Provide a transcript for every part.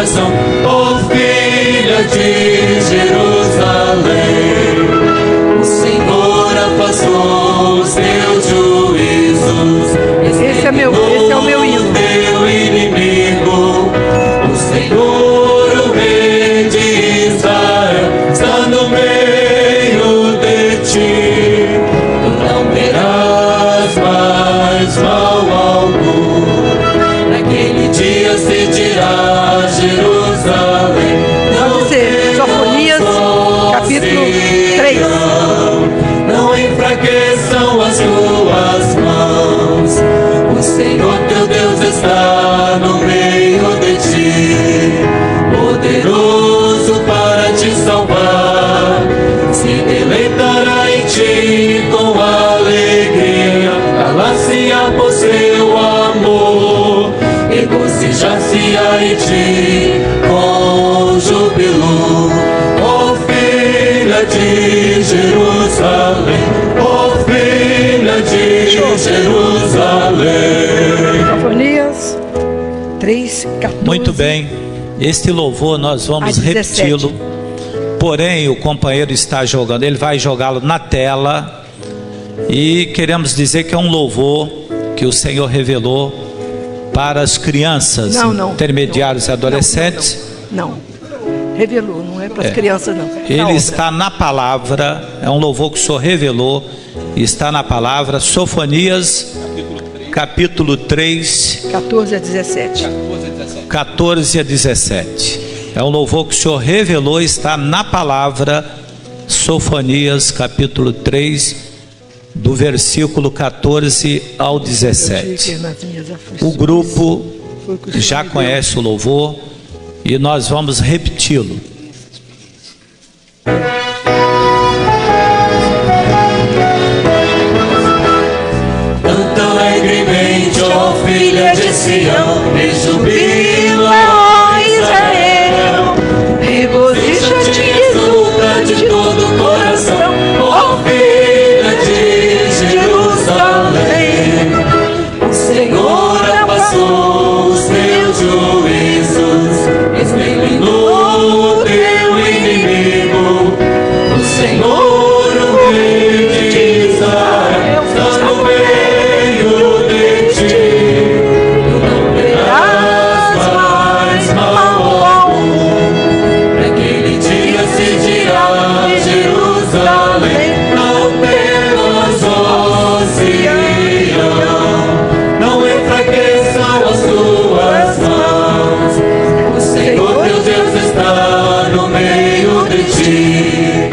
coração, ó filha de Jerusalém. O Senhor afastou os teus juízos. Esse é o meu hino. Teu inimigo, o Senhor, o Rei de Israel, está no meio de ti. Tu não terás mais mal algum. Naquele dia se dirá Jerusalém. Pode ser Sofonias, capítulo 3. Não enfraqueçam as tuas mãos. O Senhor teu Deus está no meio de ti, poderoso para te salvar. Se deleitará em ti com alegria, calar-se-á por seu amor, regozijar-se-á em ti com júbilo. Ó filha de Jerusalém, ó filha de Jerusalém. Sofonias 3, 14. Muito bem, este louvor nós vamos repeti-lo. Porém, o companheiro está jogando, ele vai jogá-lo na tela. E queremos dizer que é um louvor que o Senhor revelou para as crianças, intermediários e adolescentes. Não, revelou, não é para as crianças, não. Ele está na palavra, é um louvor que o Senhor revelou, está na palavra, Sofonias, capítulo 3, 14 a 17. 14 a 17. É um louvor que o Senhor revelou, está na palavra, Sofonias, capítulo 3, do versículo 14 ao 17. O grupo já conhece o louvor e nós vamos repeti-lo. Canta alegremente, ó filha de Sião, e jubila, ó Israel. Regozija-te e exulta de todo o coração, ó filha de Jerusalém. O Senhor afastou os teus juízos, exterminou o teu inimigo. O Senhor, o Rei de Israel, está no meio de ti. Tu não terás mais mal algum. Naquele dia se dirá Jerusalém, não temas, ó Sião, não enfraqueçam as tuas mãos. O Senhor teu Deus está no meio de ti,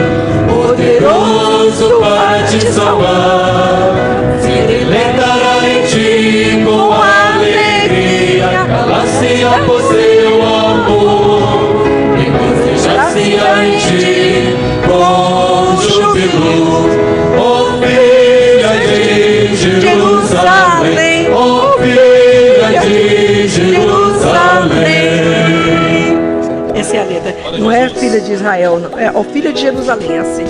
poderoso para te salvar. Se deleitará em ti com alegria, calar-se-á por seu amor, regozijar-se-á em ti com júbilo. Ó filha de Jerusalém, ó filha de Jerusalém. Essa é a letra. Não é filha de Israel, não. É ó filha de Jerusalém, é assim.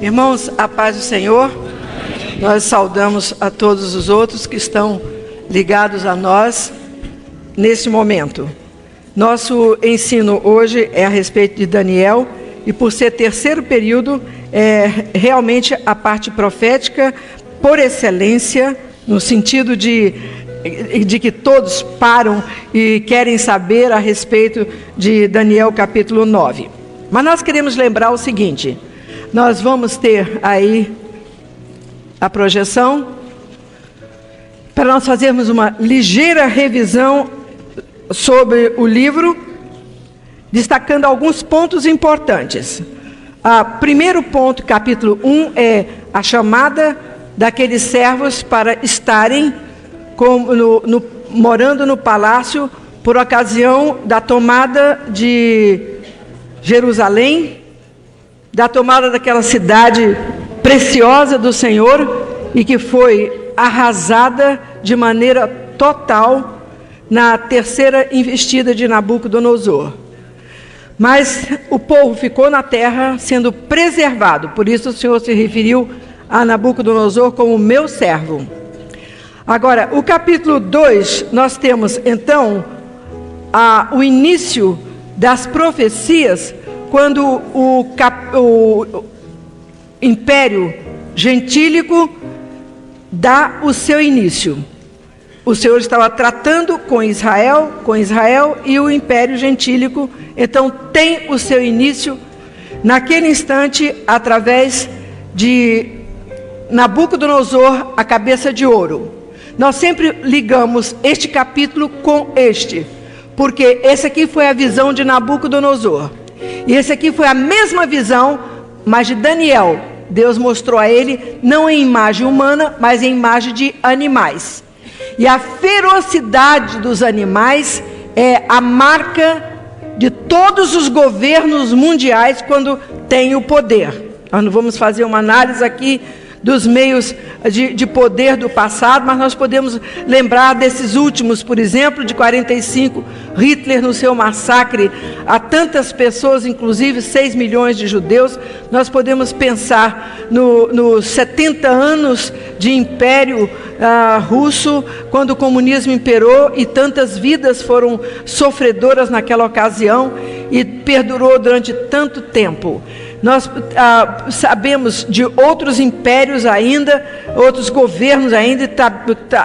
Irmãos, a paz do Senhor. Nós saudamos a todos os outros que estão ligados a nós neste momento. Nosso ensino hoje é a respeito de Daniel, e por ser terceiro período, é realmente a parte profética por excelência, no sentido de que todos param e querem saber a respeito de Daniel capítulo 9. Mas nós queremos lembrar o seguinte: nós vamos ter aí a projeção, para nós fazermos uma ligeira revisão sobre o livro, destacando alguns pontos importantes. Primeiro ponto, capítulo 1, é a chamada daqueles servos para estarem morando no palácio por ocasião da tomada de Jerusalém, da tomada daquela cidade preciosa do Senhor, e que foi arrasada de maneira total na terceira investida de Nabucodonosor. Mas o povo ficou na terra sendo preservado, por isso o Senhor se referiu a Nabucodonosor como meu servo. Agora, o capítulo 2, nós temos então o início das profecias, quando o Império Gentílico dá o seu início. O Senhor estava tratando com Israel e o Império Gentílico, então tem o seu início naquele instante através de Nabucodonosor, a cabeça de ouro. Nós sempre ligamos este capítulo com este, porque esse aqui foi a visão de Nabucodonosor. E esse aqui foi a mesma visão, mas de Daniel. Deus mostrou a ele, não em imagem humana, mas em imagem de animais. E a ferocidade dos animais é a marca de todos os governos mundiais quando têm o poder. Nós não vamos fazer uma análise aqui dos meios de poder do passado, mas nós podemos lembrar desses últimos, por exemplo, de 45, Hitler no seu massacre a tantas pessoas, inclusive 6 milhões de judeus. Nós podemos pensar nos 70 anos de Império Russo, quando o comunismo imperou e tantas vidas foram sofredoras naquela ocasião e perdurou durante tanto tempo. Nós sabemos de outros impérios ainda, outros governos ainda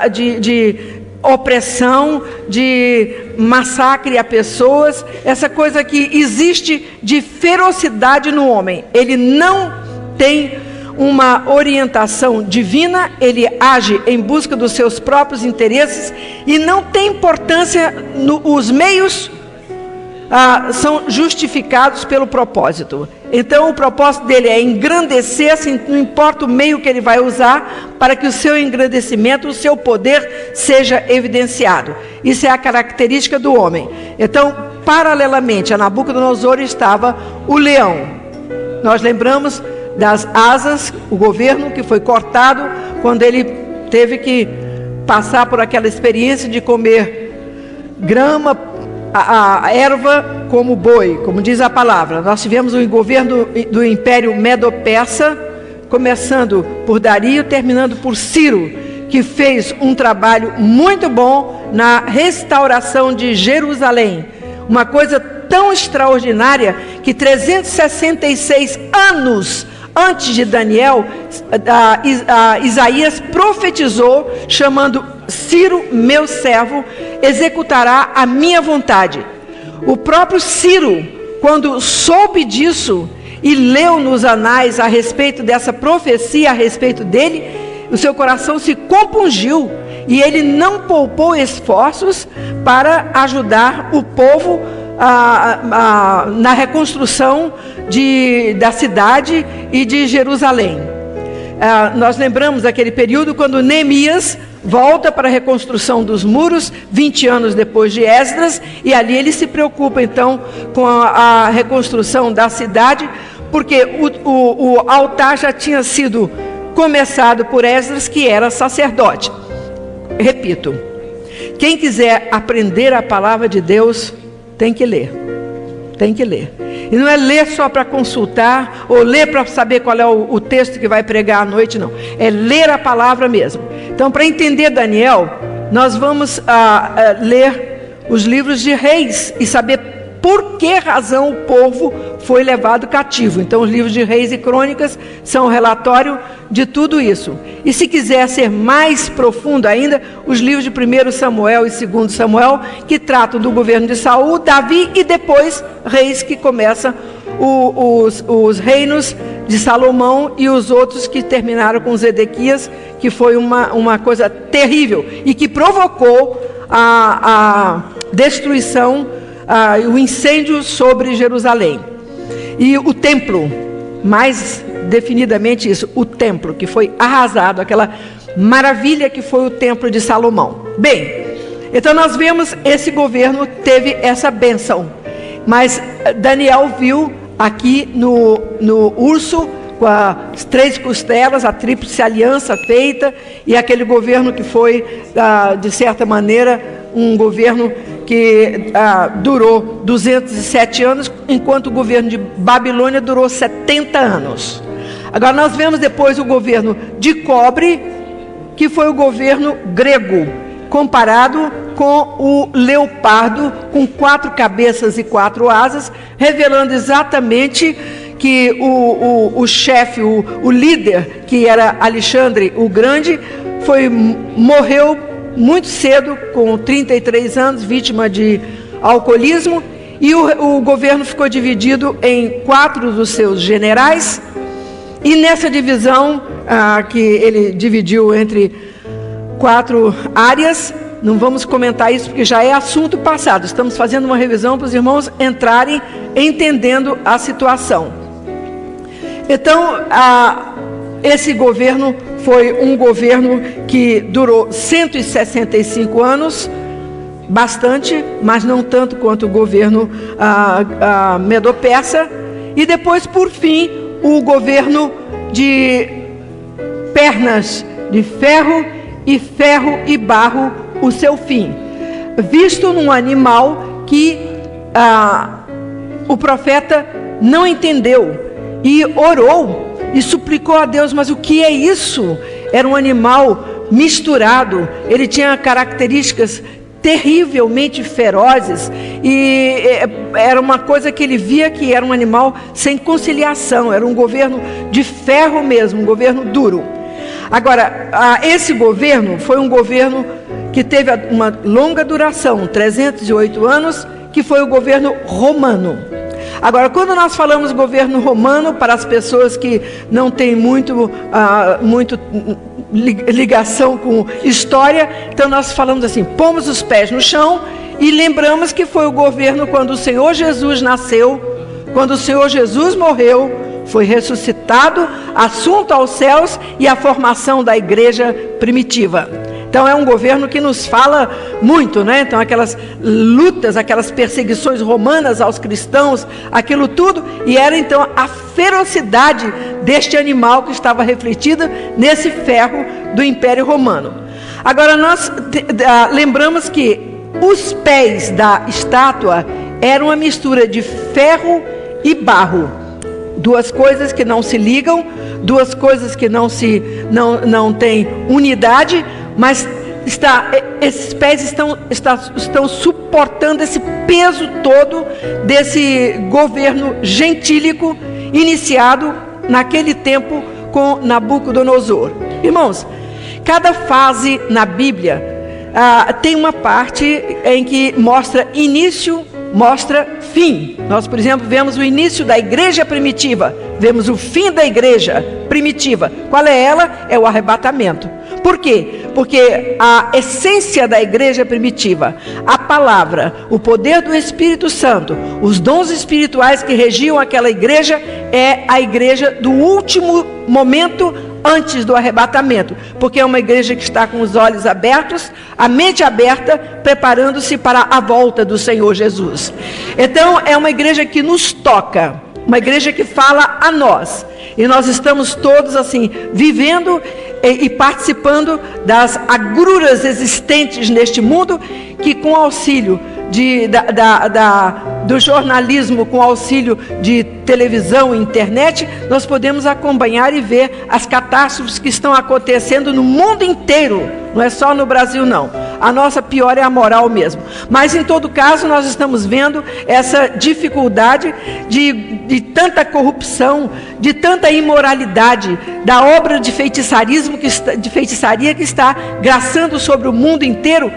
de opressão, de massacre a pessoas, essa coisa que existe de ferocidade no homem. Ele não tem uma orientação divina, ele age em busca dos seus próprios interesses e não tem importância os meios são justificados pelo propósito. Então o propósito dele é engrandecer-se, não importa o meio que ele vai usar, para que o seu engrandecimento, o seu poder seja evidenciado. Isso é a característica do homem. Então, paralelamente a Nabucodonosor estava o leão. Nós lembramos das asas, o governo que foi cortado quando ele teve que passar por aquela experiência de comer grama, a erva como boi, como diz a palavra. Nós tivemos o governo do Império Medo-Persa, começando por Dario, terminando por Ciro, que fez um trabalho muito bom na restauração de Jerusalém. Uma coisa tão extraordinária que 366 anos antes de Daniel, Isaías profetizou, chamando Ciro, meu servo, executará a minha vontade. O próprio Ciro, quando soube disso e leu nos anais a respeito dessa profecia, a respeito dele, o seu coração se compungiu e ele não poupou esforços para ajudar o povo na reconstrução da cidade e de Jerusalém. Nós lembramos daquele período quando Neemias volta para a reconstrução dos muros, 20 anos depois de Esdras, e ali ele se preocupa então com a reconstrução da cidade, porque o altar já tinha sido começado por Esdras, que era sacerdote. Repito, quem quiser aprender a palavra de Deus, tem que ler. Tem que ler. E não é ler só para consultar, ou ler para saber qual é o texto que vai pregar à noite, não. É ler a palavra mesmo. Então, para entender Daniel, nós vamos ler os livros de Reis e saber por que razão o povo foi levado cativo. Então, os livros de Reis e Crônicas são o relatório de tudo isso. E se quiser ser mais profundo ainda, os livros de 1 Samuel e 2 Samuel, que tratam do governo de Saul, Davi e depois Reis, que começa os reinos de Salomão e os outros que terminaram com Zedequias, que foi uma coisa terrível e que provocou a destruição, o incêndio sobre Jerusalém. E o templo, mais definidamente isso, o templo que foi arrasado, aquela maravilha que foi o templo de Salomão. Bem, então nós vemos esse governo teve essa bênção, mas Daniel viu aqui no urso, com as 3 costelas, a tríplice aliança feita, e aquele governo que foi, de certa maneira, um governo que durou 207 anos, enquanto o governo de Babilônia durou 70 anos. Agora nós vemos depois o governo de cobre, que foi o governo grego, comparado com o leopardo, com 4 cabeças e 4 asas, revelando exatamente que o chefe, o líder, que era Alexandre o Grande, morreu muito cedo, com 33 anos, vítima de alcoolismo, e o governo ficou dividido em 4 dos seus generais, e nessa divisão, que ele dividiu entre 4 áreas, não vamos comentar isso porque já é assunto passado, estamos fazendo uma revisão para os irmãos entrarem entendendo a situação. Então, esse governo foi um governo que durou 165 anos, bastante, mas não tanto quanto o governo Medo-Persa, e depois, por fim, o governo de pernas de ferro e barro, o seu fim, visto num animal que o profeta não entendeu e orou e suplicou a Deus, mas o que é isso? Era um animal misturado, ele tinha características terrivelmente ferozes, e era uma coisa que ele via que era um animal sem conciliação, era um governo de ferro mesmo, um governo duro. Agora, esse governo foi um governo que teve uma longa duração, 308 anos, que foi o governo romano. Agora, quando nós falamos governo romano, para as pessoas que não têm muito ligação com história, então nós falamos assim, pomos os pés no chão e lembramos que foi o governo quando o Senhor Jesus nasceu, quando o Senhor Jesus morreu, foi ressuscitado, assunto aos céus, e a formação da igreja primitiva. Então é um governo que nos fala muito, né? Então aquelas lutas, aquelas perseguições romanas aos cristãos, aquilo tudo, e era então a ferocidade deste animal que estava refletida nesse ferro do Império Romano. Agora nós lembramos que os pés da estátua eram uma mistura de ferro e barro, 2 coisas que não se ligam, 2 coisas que não têm unidade, mas esses pés estão suportando esse peso todo desse governo gentílico iniciado naquele tempo com Nabucodonosor. Irmãos, cada fase na Bíblia tem uma parte em que mostra início, mostra fim. Nós, por exemplo, vemos o início da igreja primitiva, vemos o fim da igreja primitiva. Qual é ela? É o arrebatamento. Por quê? Porque a essência da igreja primitiva, a palavra, o poder do Espírito Santo, os dons espirituais que regiam aquela igreja, é a igreja do último momento antes do arrebatamento, porque é uma igreja que está com os olhos abertos, a mente aberta, preparando-se para a volta do Senhor Jesus. Então é uma igreja que nos toca, uma igreja que fala a nós, e nós estamos todos assim, vivendo e participando das agruras existentes neste mundo, que com auxílio do jornalismo, com auxílio de televisão e internet, nós podemos acompanhar e ver as catástrofes que estão acontecendo no mundo inteiro, não é só no Brasil não. A nossa pior é a moral mesmo, mas em todo caso nós estamos vendo essa dificuldade de tanta corrupção, de tanta imoralidade, da obra de feitiçaria que está graçando sobre o mundo inteiro.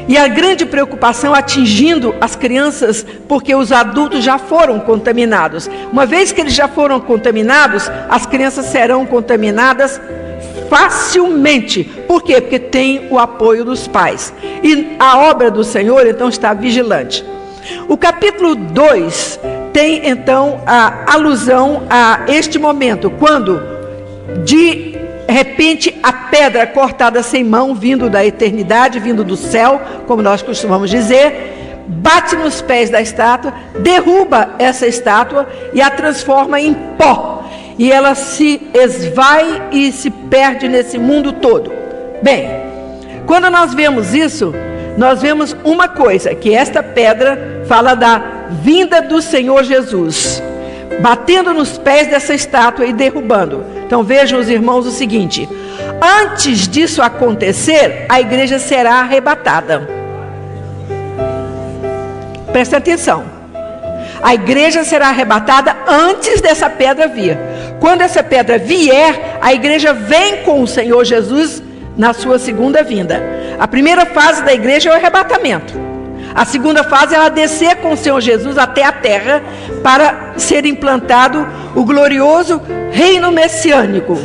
E a grande preocupação atingindo as crianças, porque os adultos já foram contaminados. Uma vez que eles já foram contaminados, as crianças serão contaminadas facilmente. Por quê? Porque tem o apoio dos pais. E a obra do Senhor, então, está vigilante. O capítulo 2 tem, então, a alusão a este momento, quando de repente a pedra cortada sem mão, vindo da eternidade, vindo do céu, como nós costumamos dizer, bate nos pés da estátua, derruba essa estátua e a transforma em pó, e ela se esvai e se perde nesse mundo todo. Bem, quando nós vemos isso, nós vemos uma coisa, que esta pedra fala da vinda do Senhor Jesus. batendo nos pés dessa estátua e derrubando. Então vejam os irmãos o seguinte: antes disso acontecer, a igreja será arrebatada. Presta atenção. A igreja será arrebatada antes dessa pedra vir. Quando essa pedra vier, a igreja vem com o Senhor Jesus na sua segunda vinda. A primeira fase da igreja é o arrebatamento. A segunda fase é ela descer com o Senhor Jesus até a terra para ser implantado o glorioso reino messiânico,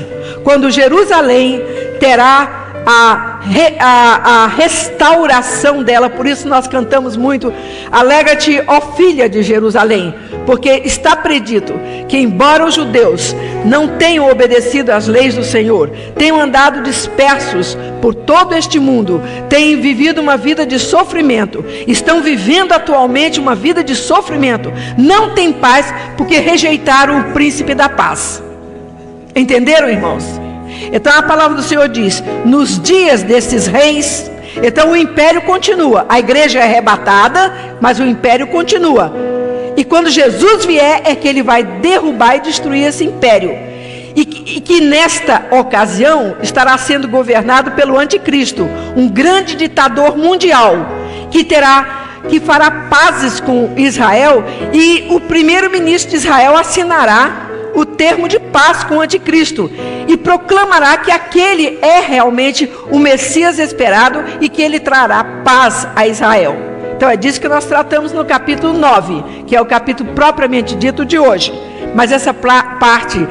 quando Jerusalém terá a restauração dela. Por isso nós cantamos muito: alegra-te, ó filha de Jerusalém, porque está predito que, embora os judeus não tenham obedecido às leis do Senhor, tenham andado dispersos por todo este mundo, têm vivido uma vida de sofrimento, estão vivendo atualmente uma vida de sofrimento, não têm paz porque rejeitaram o príncipe da paz. Entenderam, irmãos? Então a palavra do Senhor diz: nos dias desses reis, então o império continua, a igreja é arrebatada, mas o império continua. E quando Jesus vier, é que ele vai derrubar e destruir esse império. E que nesta ocasião estará sendo governado pelo anticristo, um grande ditador mundial, que fará pazes com Israel, e o primeiro-ministro de Israel assinará o termo de paz com o anticristo e proclamará que aquele é realmente o Messias esperado e que ele trará paz a Israel. Então é disso que nós tratamos no capítulo 9, que é o capítulo propriamente dito de hoje. Mas essa parte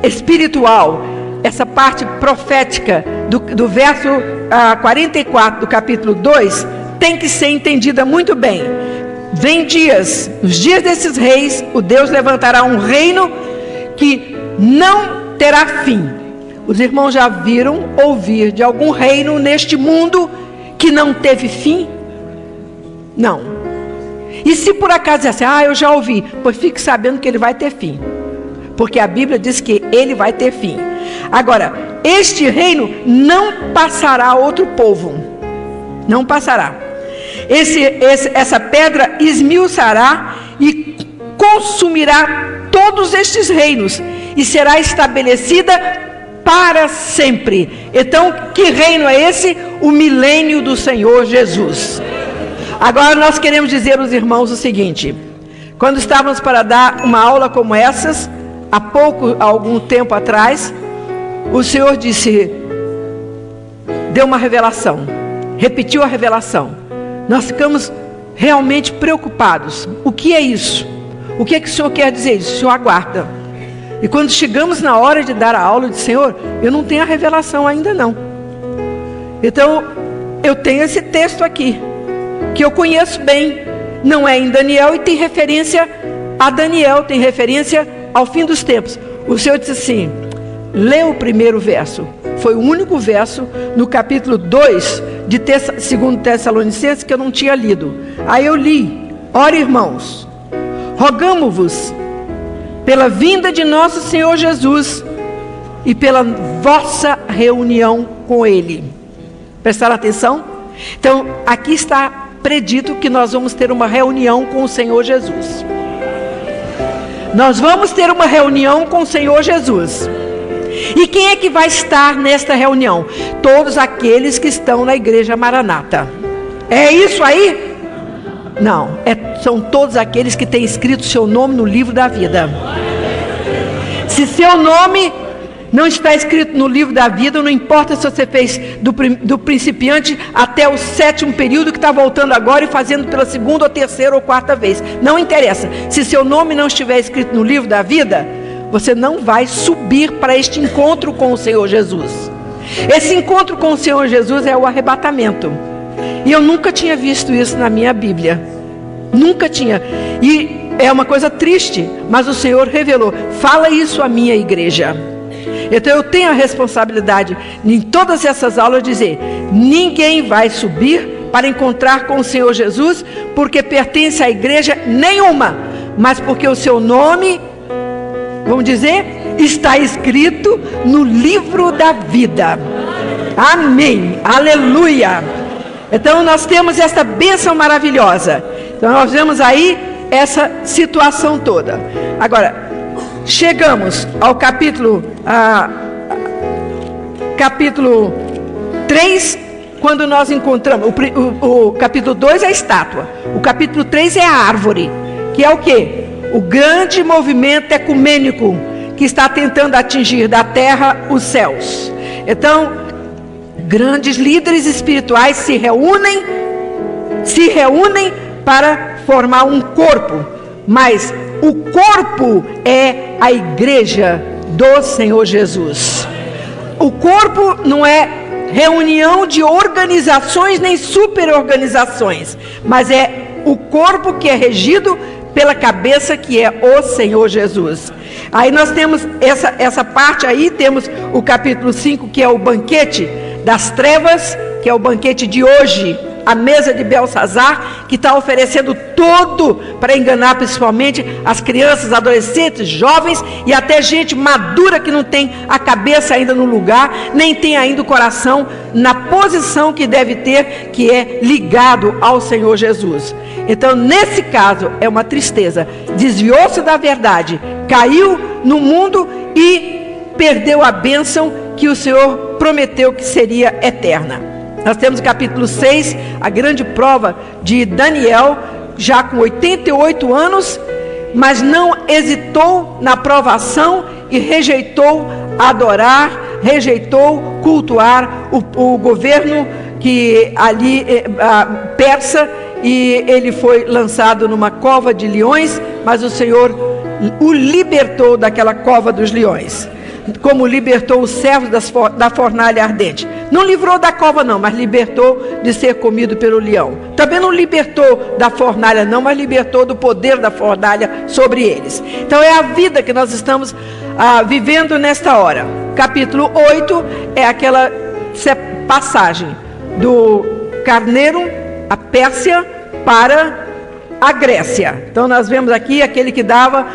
espiritual, essa parte profética do verso 44 do capítulo 2, tem que ser entendida muito bem. Vem dias, nos dias desses reis, o Deus levantará um reino que não terá fim. Os irmãos já viram ouvir de algum reino neste mundo que não teve fim? Não. E se por acaso é assim, eu já ouvi, pois fique sabendo que ele vai ter fim, porque a Bíblia diz que ele vai ter fim. Agora, este reino não passará a outro povo, não passará. Essa pedra esmiuçará e consumirá todos estes reinos e será estabelecida para sempre. Então, que reino é esse? O milênio do Senhor Jesus. Agora nós queremos dizer aos irmãos o seguinte: quando estávamos para dar uma aula como essas, há algum tempo atrás, o Senhor deu uma revelação, repetiu a revelação. Nós ficamos realmente preocupados. O que é isso? O que é que o Senhor quer dizer isso? O Senhor aguarda. E quando chegamos na hora de dar a aula, eu disse: Senhor, eu não tenho a revelação ainda não. Então, eu tenho esse texto aqui, que eu conheço bem. Não é em Daniel e tem referência a Daniel, tem referência ao fim dos tempos. O Senhor disse assim: lê o primeiro verso. Foi o único verso no capítulo 2 de 2 Tessalonicenses que eu não tinha lido. Aí eu li: ora, irmãos, rogamo-vos pela vinda de nosso Senhor Jesus e pela vossa reunião com Ele. Prestaram atenção? Então, aqui está predito que nós vamos ter uma reunião com o Senhor Jesus. Nós vamos ter uma reunião com o Senhor Jesus. E quem é que vai estar nesta reunião? Todos aqueles que estão na igreja Maranata. É isso aí? Não, são todos aqueles que têm escrito seu nome no livro da vida. Se seu nome não está escrito no livro da vida, não importa se você fez do principiante até o 7º período que está voltando agora e fazendo pela 2ª ou 3ª ou 4ª vez. Não interessa. Se seu nome não estiver escrito no livro da vida, você não vai subir para este encontro com o Senhor Jesus. Esse encontro com o Senhor Jesus é o arrebatamento. E eu nunca tinha visto isso na minha Bíblia. Nunca tinha. E é uma coisa triste, mas o Senhor revelou: fala isso à minha igreja. Então eu tenho a responsabilidade em todas essas aulas dizer: ninguém vai subir para encontrar com o Senhor Jesus porque pertence à igreja nenhuma, mas porque o seu nome, vamos dizer, está escrito no livro da vida. Amém, aleluia. Então nós temos esta bênção maravilhosa. Então nós vemos aí essa situação toda. Agora, chegamos ao capítulo 3, quando nós encontramos, o capítulo 2 é a estátua, o capítulo 3 é a árvore, que é o quê? O grande movimento ecumênico que está tentando atingir da terra os céus. Então, grandes líderes espirituais se reúnem para formar um corpo, mas o corpo é a igreja do Senhor Jesus. O corpo não é reunião de organizações nem superorganizações, mas é o corpo que é regido pela cabeça, que é o Senhor Jesus. Aí nós temos essa parte aí, temos o capítulo 5, que é o banquete das trevas, que é o banquete de hoje, a mesa de Belsazar, que está oferecendo tudo para enganar principalmente as crianças, adolescentes, jovens e até gente madura que não tem a cabeça ainda no lugar, nem tem ainda o coração na posição que deve ter, que é ligado ao Senhor Jesus. Então, nesse caso, é uma tristeza. Desviou-se da verdade, caiu no mundo e perdeu a bênção que o Senhor prometeu que seria eterna. Nós temos o capítulo 6, a grande prova de Daniel, já com 88 anos, mas não hesitou na provação e rejeitou adorar, rejeitou cultuar o governo que ali persa, e ele foi lançado numa cova de leões, mas o Senhor o libertou daquela cova dos leões, como libertou os servos da fornalha ardente. Não livrou da cova não, mas libertou de ser comido pelo leão. Também não libertou da fornalha não, mas libertou do poder da fornalha sobre eles. Então é a vida que nós estamos vivendo nesta hora. Capítulo 8 é aquela passagem do carneiro, a Pérsia, para a Grécia. Então nós vemos aqui aquele que dava,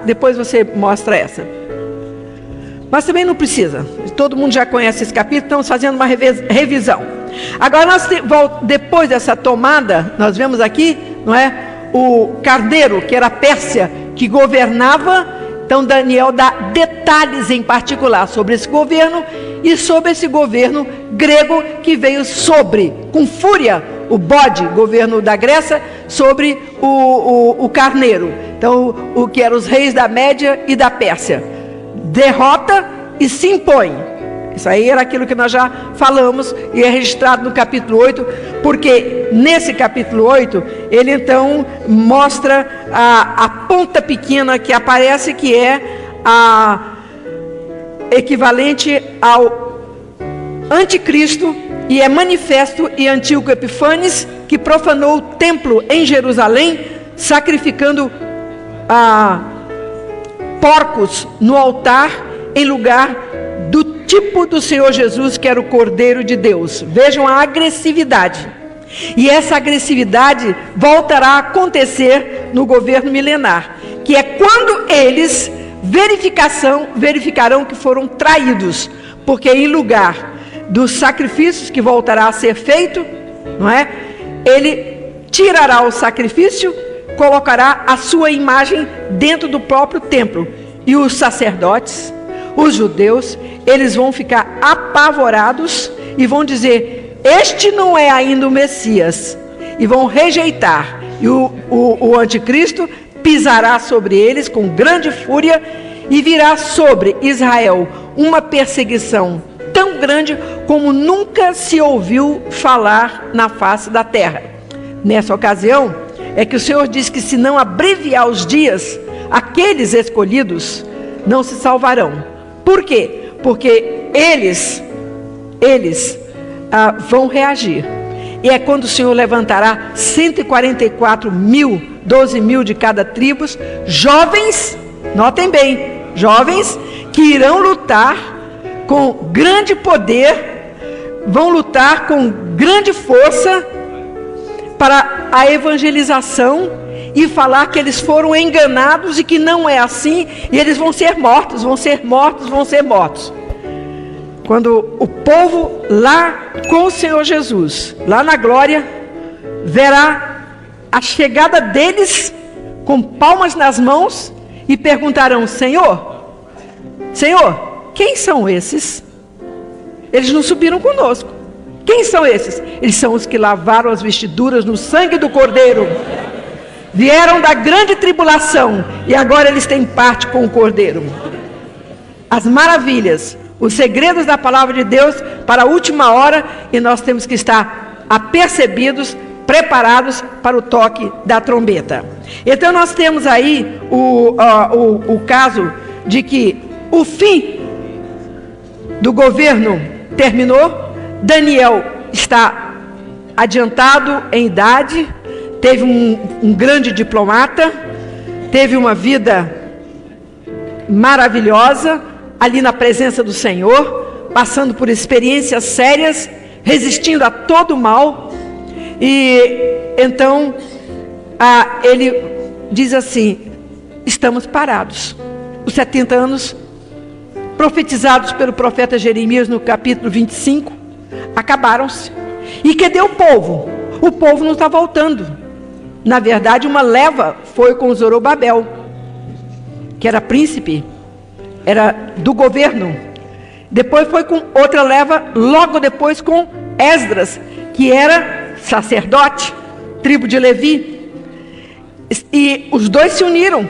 depois você mostra essa. Mas também não precisa, todo mundo já conhece esse capítulo, estamos fazendo uma revisão. Agora, depois dessa tomada, nós vemos aqui, não é? O carneiro, que era a Pérsia, que governava. Então Daniel dá detalhes em particular sobre esse governo e sobre esse governo grego que veio com fúria, o bode, governo da Grécia, sobre o carneiro. Então, o que eram os reis da Média e da Pérsia. Derrota e se impõe. Isso aí era aquilo que nós já falamos e é registrado no capítulo 8, porque nesse capítulo 8, ele então mostra a ponta pequena que aparece, que é a equivalente ao anticristo, e é manifesto e Antíoco Epifanes, que profanou o templo em Jerusalém, sacrificando porcos no altar em lugar do tipo do Senhor Jesus, que era o Cordeiro de Deus. Vejam a agressividade. E essa agressividade voltará a acontecer no governo milenar, que é quando eles verificarão que foram traídos, porque em lugar dos sacrifícios que voltará a ser feito, não é? Ele tirará o sacrifício, colocará a sua imagem dentro do próprio templo, e os sacerdotes, os judeus, eles vão ficar apavorados e vão dizer: este não é ainda o Messias, e vão rejeitar, e o anticristo pisará sobre eles com grande fúria, e virá sobre Israel uma perseguição tão grande como nunca se ouviu falar na face da terra. Nessa ocasião é que o Senhor diz que, se não abreviar os dias, aqueles escolhidos não se salvarão. Por quê? Porque eles vão reagir. E é quando o Senhor levantará 144 mil, 12 mil de cada tribo, jovens, notem bem, jovens que irão lutar com grande poder, vão lutar com grande força para a evangelização e falar que eles foram enganados e que não é assim, e eles vão ser mortos, vão ser mortos, vão ser mortos. Quando o povo lá com o Senhor Jesus, lá na glória, verá a chegada deles com palmas nas mãos e perguntarão: Senhor, quem são esses? Eles não subiram conosco. Quem são esses? Eles são os que lavaram as vestiduras no sangue do Cordeiro. Vieram da grande tribulação e agora eles têm parte com o Cordeiro. As maravilhas, os segredos da palavra de Deus para a última hora, e nós temos que estar apercebidos, preparados para o toque da trombeta. Então nós temos aí o caso de que o fim do governo terminou. Daniel está adiantado em idade, teve um grande diplomata, teve uma vida maravilhosa ali na presença do Senhor, passando por experiências sérias, resistindo a todo mal. E então ele diz assim: estamos parados. Os 70 anos profetizados pelo profeta Jeremias no capítulo 25 acabaram-se. E cadê o povo? O povo não está voltando. Na verdade, uma leva foi com Zorobabel, que era príncipe, era do governo. Depois foi com outra leva, logo depois com Esdras, que era sacerdote, tribo de Levi. E os dois se uniram.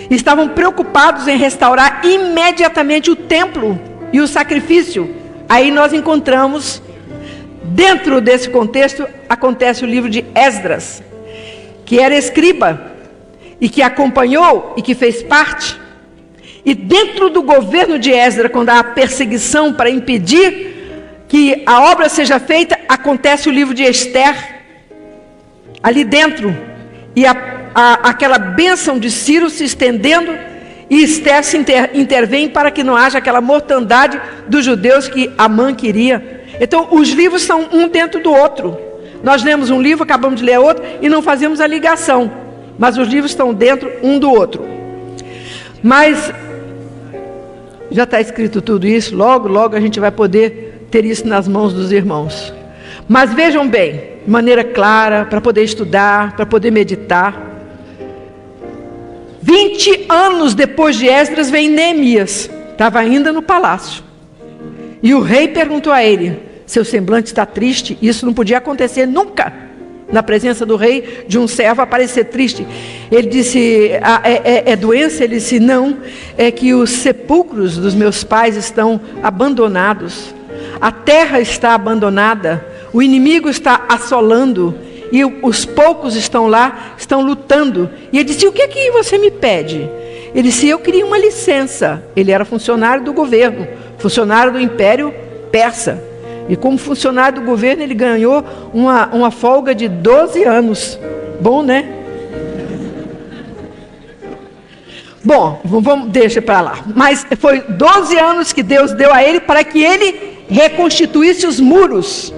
Estavam preocupados em restaurar imediatamente o templo e o sacrifício. Aí nós encontramos, dentro desse contexto, acontece o livro de Esdras, que era escriba e que acompanhou e que fez parte. E dentro do governo de Esdras, quando há perseguição para impedir que a obra seja feita, acontece o livro de Esther, ali dentro. E aquela bênção de Ciro se estendendo, e Esther intervém para que não haja aquela mortandade dos judeus que Amã queria. Então, os livros são um dentro do outro. Nós lemos um livro, acabamos de ler outro, e não fazemos a ligação. Mas os livros estão dentro um do outro. Mas já está escrito tudo isso, logo a gente vai poder ter isso nas mãos dos irmãos. Mas vejam bem, de maneira clara, para poder estudar, para poder meditar. 20 anos depois de Esdras vem Neemias, estava ainda no palácio. E o rei perguntou a ele: seu semblante está triste? Isso não podia acontecer nunca, na presença do rei, de um servo aparecer triste. Ele disse: é doença? Ele disse: não, é que os sepulcros dos meus pais estão abandonados. A terra está abandonada, o inimigo está assolando, e os poucos estão lá, estão lutando. E ele disse: o que é que você me pede? Ele disse: eu queria uma licença. Ele era funcionário do governo, funcionário do Império Persa. E como funcionário do governo, ele ganhou uma folga de 12 anos. Bom, né? Bom, deixa para lá. Mas foi 12 anos que Deus deu a ele para que ele reconstituísse os muros.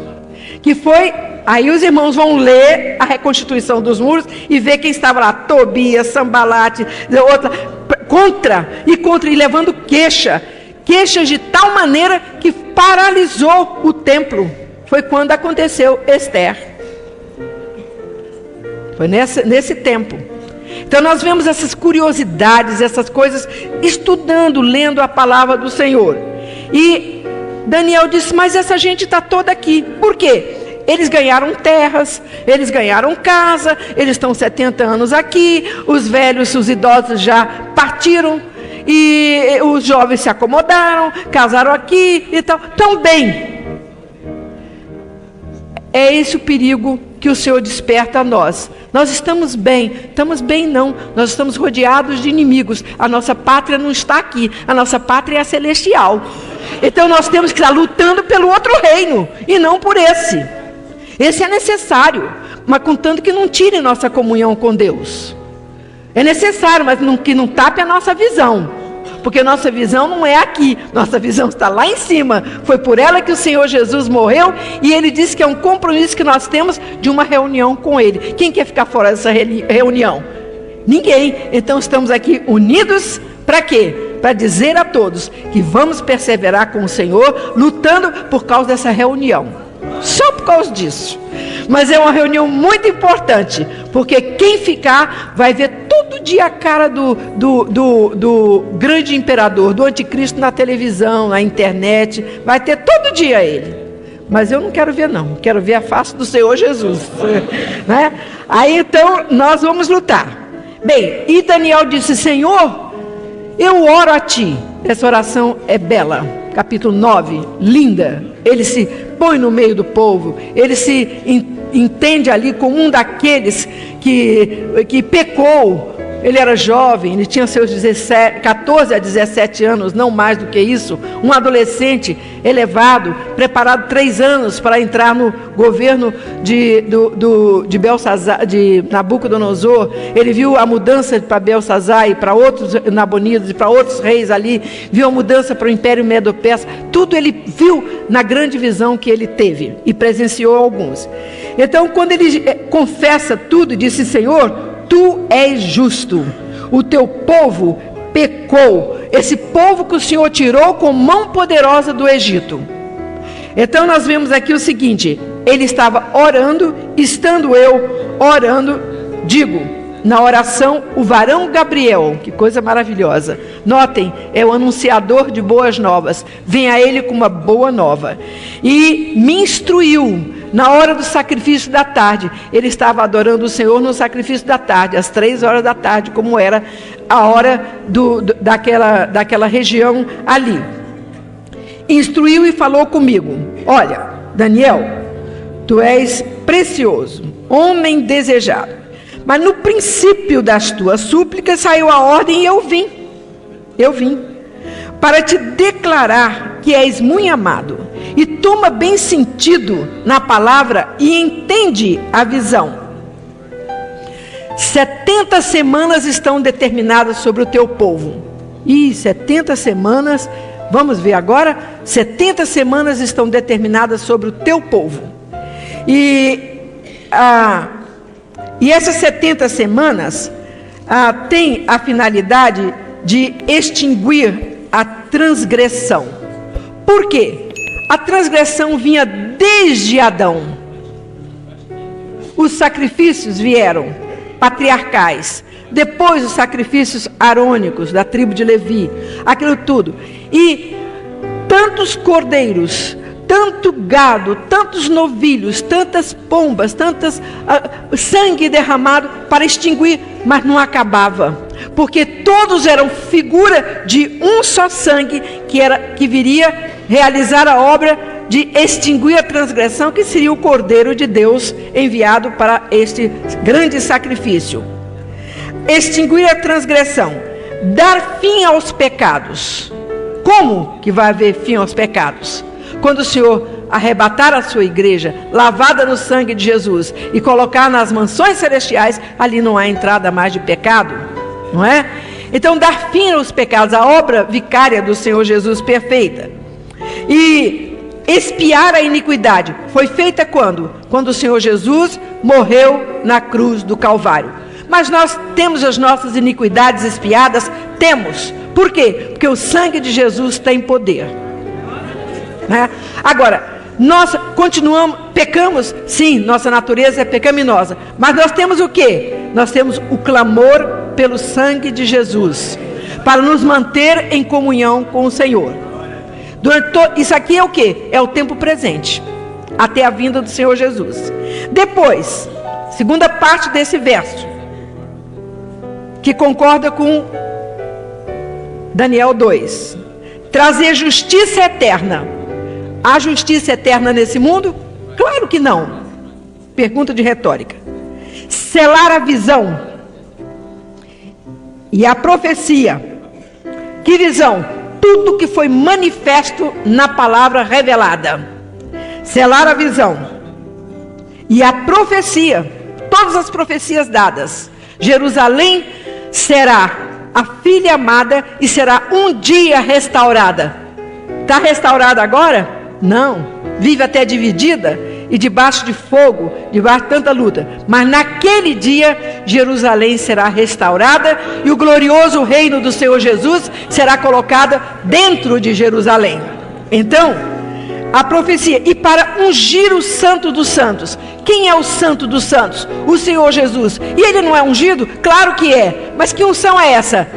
Que foi... Aí os irmãos vão ler a reconstituição dos muros e ver quem estava lá: Tobias, Sambalate, outra, contra, e levando queixas de tal maneira que paralisou o templo. Foi quando aconteceu Esther. Foi nesse tempo. Então nós vemos essas curiosidades, essas coisas, estudando, lendo a palavra do Senhor. E Daniel disse: mas essa gente está toda aqui. Por quê? Eles ganharam terras, eles ganharam casa, eles estão 70 anos aqui, os velhos, os idosos já partiram, e os jovens se acomodaram, casaram aqui e tal. Tão bem. É esse o perigo que o Senhor desperta a nós. Nós estamos bem não, nós estamos rodeados de inimigos. A nossa pátria não está aqui, a nossa pátria é a celestial. Então nós temos que estar lutando pelo outro reino, e não por esse. Esse é necessário, mas contanto que não tire nossa comunhão com Deus. É necessário, mas que não tape a nossa visão. Porque nossa visão não é aqui, nossa visão está lá em cima. Foi por ela que o Senhor Jesus morreu, e Ele disse que é um compromisso que nós temos de uma reunião com Ele. Quem quer ficar fora dessa reunião? Ninguém. Então estamos aqui unidos para quê? Para dizer a todos que vamos perseverar com o Senhor, lutando por causa dessa reunião. Só por causa disso. Mas é uma reunião muito importante, porque quem ficar vai ver todo dia a cara do grande imperador, do anticristo na televisão, na internet, vai ter todo dia ele. Mas eu não quero ver não, quero ver a face do Senhor Jesus, né? Aí então nós vamos lutar. Bem, e Daniel disse: Senhor, eu oro a ti. Essa oração é bela, capítulo 9, linda. Ele se põe no meio do povo, ele se entende ali como um daqueles que pecou. Ele era jovem, ele tinha seus 14 a 17 anos, não mais do que isso. Um adolescente elevado, preparado 3 anos para entrar no governo de Belsazar, de Nabucodonosor. Ele viu a mudança para Belsazar e para outros Nabonidos e para outros reis ali. Viu a mudança para o Império Medo-Persa. Tudo ele viu na grande visão que ele teve e presenciou alguns. Então, quando ele confessa tudo, disse: Senhor, tu és justo, o teu povo pecou, esse povo que o Senhor tirou com mão poderosa do Egito. Então nós vemos aqui o seguinte: ele estava orando, estando eu orando, digo, na oração, o varão Gabriel, que coisa maravilhosa, notem, é o anunciador de boas novas, vem a ele com uma boa nova, e me instruiu. Na hora do sacrifício da tarde, ele estava adorando o Senhor no sacrifício da tarde, às 3 horas da tarde, como era a hora daquela região ali. Instruiu e falou comigo: olha, Daniel, tu és precioso, homem desejado, mas no princípio das tuas súplicas saiu a ordem e eu vim, para te declarar que és muito amado, e toma bem sentido na palavra e entende a visão. 70 semanas estão determinadas sobre o teu povo. 70 semanas, vamos ver agora, 70 semanas estão determinadas sobre o teu povo. E essas 70 semanas têm a finalidade de extinguir a transgressão. Por quê? A transgressão vinha desde Adão. Os sacrifícios vieram patriarcais, depois os sacrifícios arônicos da tribo de Levi, aquilo tudo. E tantos cordeiros, tanto gado, tantos novilhos, tantas pombas, sangue derramado para extinguir, mas não acabava, porque todos eram figura de um só sangue que viria realizar a obra de extinguir a transgressão, que seria o Cordeiro de Deus enviado para este grande sacrifício. Extinguir a transgressão, dar fim aos pecados. Como que vai haver fim aos pecados? Quando o Senhor arrebatar a sua igreja, lavada no sangue de Jesus, e colocar nas mansões celestiais, ali não há entrada mais de pecado, não é? Então, dar fim aos pecados, a obra vicária do Senhor Jesus perfeita. E expiar a iniquidade foi feita quando? Quando o Senhor Jesus morreu na cruz do Calvário. Mas nós temos as nossas iniquidades expiadas? Temos. Por quê? Porque o sangue de Jesus tem poder, né? Agora, nós continuamos, pecamos? Sim, nossa natureza é pecaminosa. Mas nós temos o quê? Nós temos o clamor pelo sangue de Jesus, para nos manter em comunhão com o Senhor. Isso aqui é o quê? É o tempo presente, até a vinda do Senhor Jesus. Depois, segunda parte desse verso, que concorda com Daniel 2. Trazer justiça eterna. Há justiça eterna nesse mundo? Claro que não. Pergunta de retórica. Selar a visão e a profecia. Que visão? Tudo que foi manifesto na palavra revelada. Selar a visão e a profecia, todas as profecias dadas. Jerusalém será a filha amada e será um dia restaurada. Está restaurada agora? Não. Vive até dividida e debaixo de fogo, debaixo de tanta luta. Mas naquele dia, Jerusalém será restaurada e o glorioso reino do Senhor Jesus será colocado dentro de Jerusalém. Então, A profecia, e para ungir o Santo dos Santos. Quem é o Santo dos Santos? O Senhor Jesus. E ele não é ungido? Claro que é. Mas que unção é essa?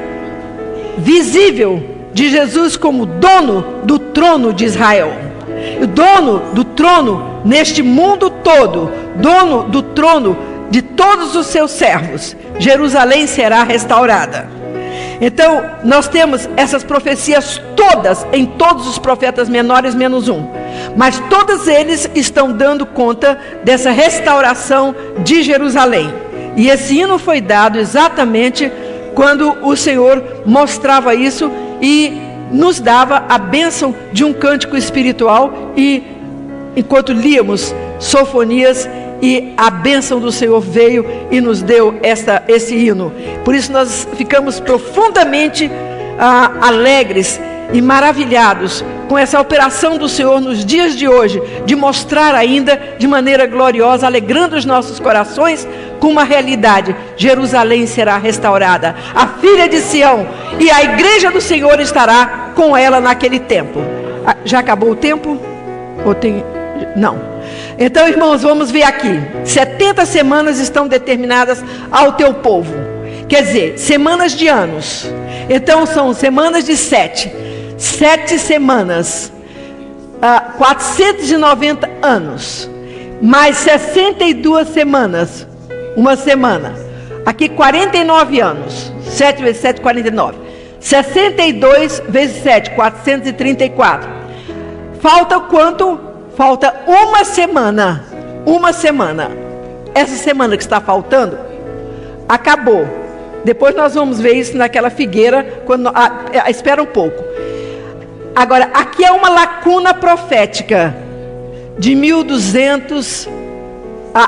Visível de Jesus como dono do trono de Israel. O dono do trono neste mundo todo. Dono do trono de todos os seus servos. Jerusalém será restaurada. Então, nós temos essas profecias todas, em todos os profetas menores, menos um. Mas todos eles estão dando conta dessa restauração de Jerusalém. E esse hino foi dado exatamente quando o Senhor mostrava isso e nos dava a bênção de um cântico espiritual. E enquanto líamos Sofonias, e a bênção do Senhor veio e nos deu esse hino. Por isso nós ficamos profundamente alegres e maravilhados com essa operação do Senhor nos dias de hoje, de mostrar ainda de maneira gloriosa, alegrando os nossos corações com uma realidade: Jerusalém será restaurada, a filha de Sião, e a igreja do Senhor estará com ela naquele tempo. Já acabou o tempo? Ou tem... Não. Então, irmãos, vamos ver aqui. 70 semanas estão determinadas ao teu povo. Quer dizer, semanas de anos. Então, são semanas de 7. 7 semanas. 490 anos. Mais 62 semanas. Uma semana. Aqui, 49 anos. 7 vezes 7, 49. 62 vezes 7, 434. Falta quanto? Falta uma semana. Uma semana. Essa semana que está faltando, acabou. Depois nós vamos ver isso naquela figueira. Espera um pouco. Agora, aqui é uma lacuna profética. De 1200...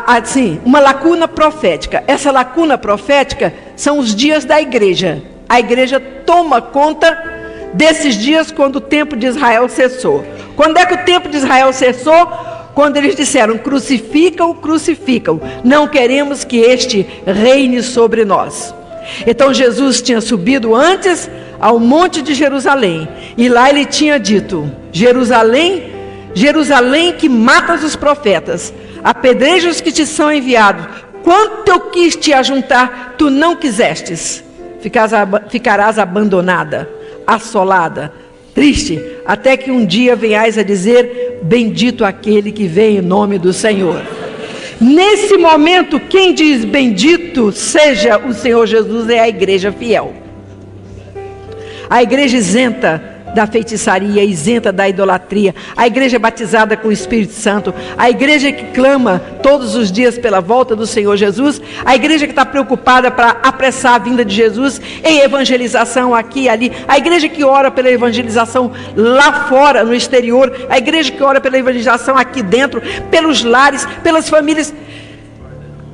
assim, uma lacuna profética. Essa lacuna profética são os dias da igreja. A igreja toma conta desses dias quando o tempo de Israel cessou. Quando é que o tempo de Israel cessou? Quando eles disseram: crucificam, crucificam. Não queremos que este reine sobre nós. Então Jesus tinha subido antes ao monte de Jerusalém. E lá ele tinha dito: Jerusalém, Jerusalém que matas os profetas, apedreja os que te são enviados. Quanto eu quis te ajuntar, tu não quisestes. Ficarás abandonada, assolada, triste, até que um dia venhais a dizer: bendito aquele que vem em nome do Senhor. Nesse momento, quem diz bendito seja o Senhor Jesus é a igreja fiel. A igreja isenta da feitiçaria, isenta da idolatria, a igreja batizada com o Espírito Santo, a igreja que clama todos os dias pela volta do Senhor Jesus, a igreja que está preocupada para apressar a vinda de Jesus em evangelização aqui e ali, a igreja que ora pela evangelização lá fora, no exterior, a igreja que ora pela evangelização aqui dentro, pelos lares, pelas famílias.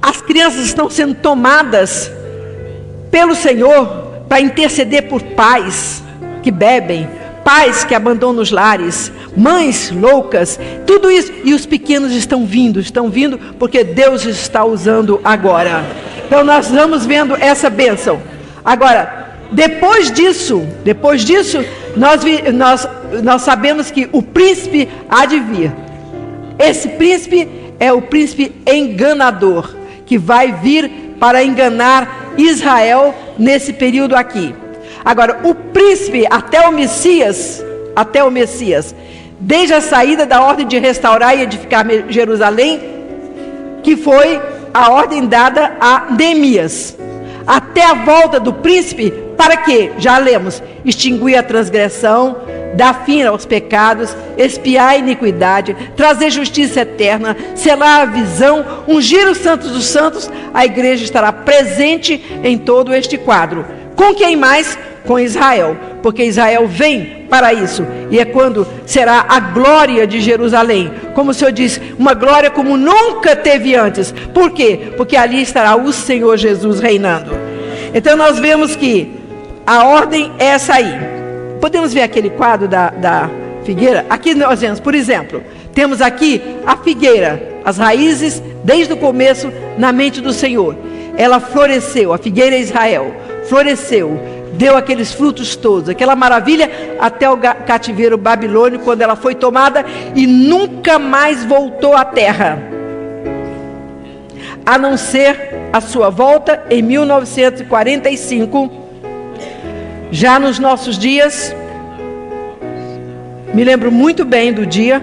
As crianças estão sendo tomadas pelo Senhor para interceder por pais que bebem, pais que abandonam os lares, mães loucas, tudo isso. E os pequenos estão vindo porque Deus está usando agora. Então nós vamos vendo essa bênção. Agora, depois disso, nós sabemos que o príncipe há de vir. Esse príncipe é o príncipe enganador, que vai vir para enganar Israel nesse período aqui. Agora, o príncipe até o Messias, desde a saída da ordem de restaurar e edificar Jerusalém, que foi a ordem dada a Neemias, até a volta do príncipe, para quê? Já lemos: extinguir a transgressão, dar fim aos pecados, expiar a iniquidade, trazer justiça eterna, selar a visão, ungir os santos dos santos. A igreja estará presente em todo este quadro. Com quem mais? Com Israel, porque Israel vem para isso, e é quando será a glória de Jerusalém, como o Senhor disse, uma glória como nunca teve antes. Por quê? Porque ali estará o Senhor Jesus reinando. Então nós vemos que a ordem é essa aí. Podemos ver aquele quadro da figueira? Aqui nós vemos, por exemplo, temos aqui a figueira, as raízes desde o começo na mente do Senhor. Ela floresceu, a figueira Israel floresceu, deu aqueles frutos todos, aquela maravilha, até o cativeiro babilônico, quando ela foi tomada e nunca mais voltou à terra, a não ser a sua volta em 1945, já nos nossos dias. Me lembro muito bem do dia,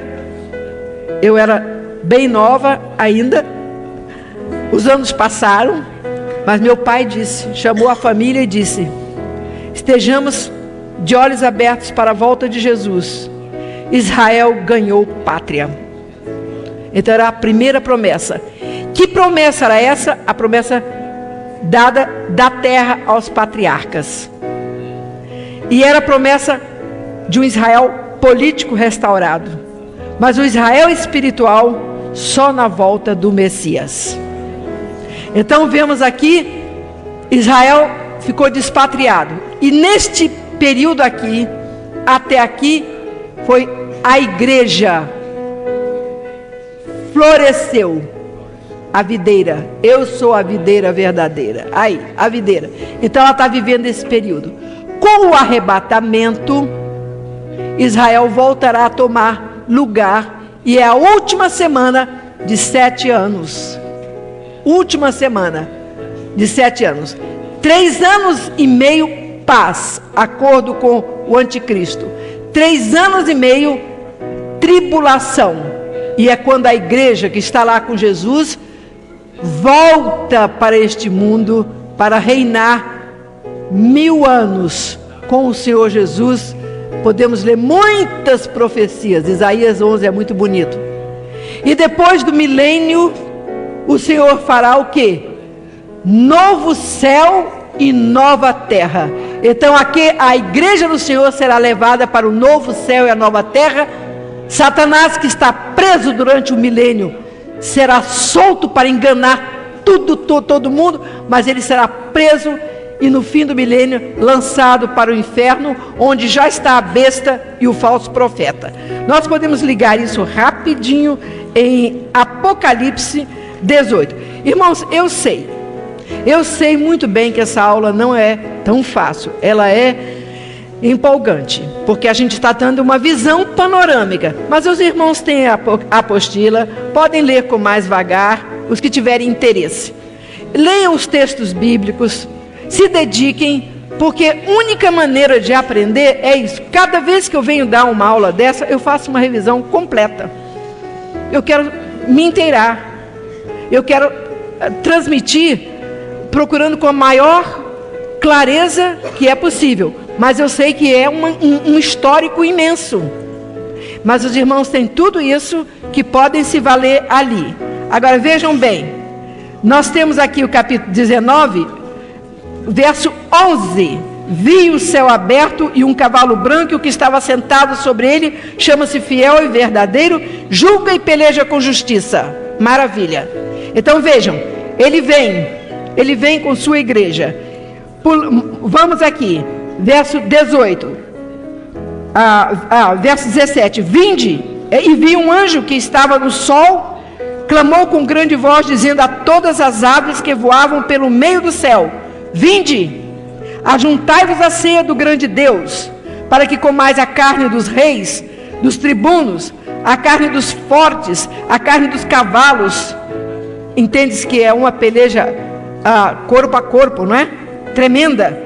eu era bem nova ainda, os anos passaram, mas meu pai disse, chamou a família e disse: estejamos de olhos abertos para a volta de Jesus. Israel ganhou pátria. Então era a primeira promessa. Que promessa era essa? A promessa dada da terra aos patriarcas. E era a promessa de um Israel político restaurado. Mas o Israel espiritual só na volta do Messias. Então vemos aqui, Israel ficou despatriado. E neste período aqui, até aqui, foi a igreja floresceu. A videira, eu sou a videira verdadeira. Aí, a videira. Então ela está vivendo esse período. Com o arrebatamento, Israel voltará a tomar lugar. E é a última semana de 7 anos. Última semana de 7 anos. 3 anos e meio paz, acordo com o anticristo. 3 anos e meio tribulação. E é quando a igreja que está lá com Jesus volta para este mundo para reinar 1000 anos com o Senhor Jesus. Podemos ler muitas profecias. Isaías 11 é muito bonito. E depois do milênio, o Senhor fará o quê? Novo céu e nova terra. Então aqui a igreja do Senhor será levada para o novo céu e a nova terra. Satanás, que está preso durante o milênio, será solto para enganar todo mundo, mas ele será preso e no fim do milênio lançado para o inferno, onde já está a besta e o falso profeta. Nós podemos ligar isso rapidinho em Apocalipse 18. Irmãos, eu sei muito bem que essa aula não é tão fácil, ela é empolgante, porque a gente está dando uma visão panorâmica, mas os irmãos têm a apostila, podem ler com mais vagar, os que tiverem interesse. Leiam os textos bíblicos, se dediquem, porque a única maneira de aprender é isso. Cada vez que eu venho dar uma aula dessa, eu faço uma revisão completa. Eu quero me inteirar, eu quero transmitir, procurando com a maior clareza que é possível. Mas eu sei que é um histórico imenso. Mas os irmãos têm tudo isso que podem se valer ali. Agora vejam bem, nós temos aqui o capítulo 19, verso 11. Vi o céu aberto e um cavalo branco, e o que estava sentado sobre ele chama-se Fiel e Verdadeiro, julga e peleja com justiça. Maravilha. Então vejam, ele vem com sua igreja. Vamos aqui, verso 18, verso 17. Vinde, e vi um anjo que estava no sol, clamou com grande voz, dizendo a todas as aves que voavam pelo meio do céu: vinde, ajuntai-vos à ceia do grande Deus, para que comais a carne dos reis, dos tribunos, a carne dos fortes, a carne dos cavalos. Entendes que é uma peleja corpo a corpo, não é? Tremenda.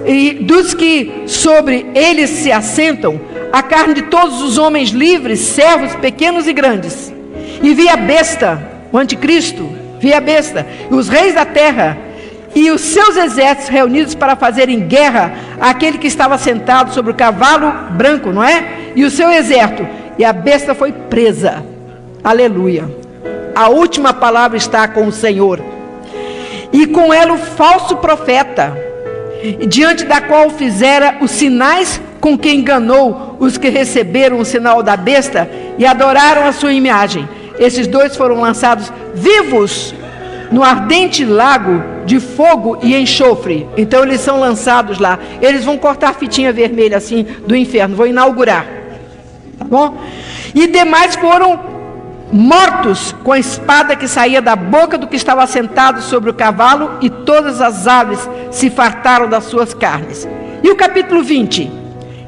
E dos que sobre eles se assentam, a carne de todos os homens livres, servos, pequenos e grandes. E vi a besta, o anticristo, vi a besta, e os reis da terra, e os seus exércitos reunidos para fazerem guerra àquele que estava sentado sobre o cavalo branco, não é? E o seu exército. E a besta foi presa. Aleluia. A última palavra está com o Senhor. E com ela o falso profeta, diante da qual fizera os sinais com que enganou os que receberam o sinal da besta e adoraram a sua imagem. Esses dois foram lançados vivos no ardente lago de fogo e enxofre. Então eles são lançados lá. Eles vão cortar a fitinha vermelha assim do inferno, vão inaugurar. Tá bom? E demais foram mortos com a espada que saía da boca do que estava sentado sobre o cavalo, e todas as aves se fartaram das suas carnes. E o capítulo 20: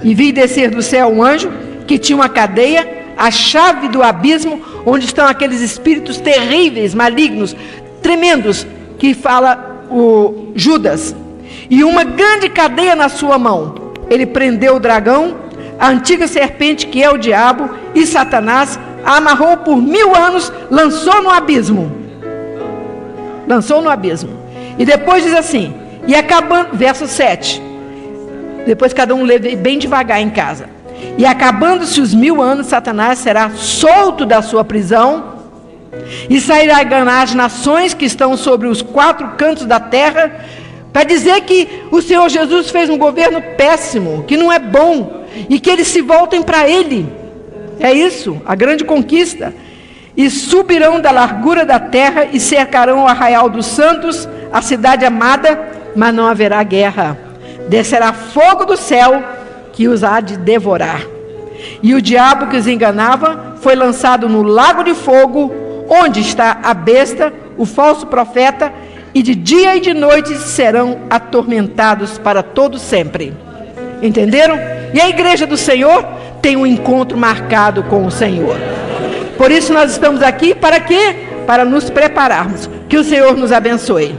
e vi descer do céu um anjo que tinha uma cadeia, a chave do abismo, onde estão aqueles espíritos terríveis, malignos, tremendos, que fala o Judas, e uma grande cadeia na sua mão. Ele prendeu o dragão, a antiga serpente, que é o diabo e Satanás, a amarrou por 1000 anos, lançou no abismo. E depois diz assim, e acabando, verso 7, depois cada um lê bem devagar em casa. E acabando-se os 1000 anos, Satanás será solto da sua prisão e sairá a enganar as nações que estão sobre os 4 cantos da terra, para dizer que o Senhor Jesus fez um governo péssimo, que não é bom, e que eles se voltem para Ele. É isso, a grande conquista. E subirão da largura da terra e cercarão o arraial dos santos, a cidade amada, mas não haverá guerra. Descerá fogo do céu, que os há de devorar. E o diabo que os enganava foi lançado no lago de fogo, onde está a besta, o falso profeta, e de dia e de noite serão atormentados para todo sempre. Entenderam? E a igreja do Senhor tem um encontro marcado com o Senhor. Por isso nós estamos aqui, para quê? Para nos prepararmos. Que o Senhor nos abençoe.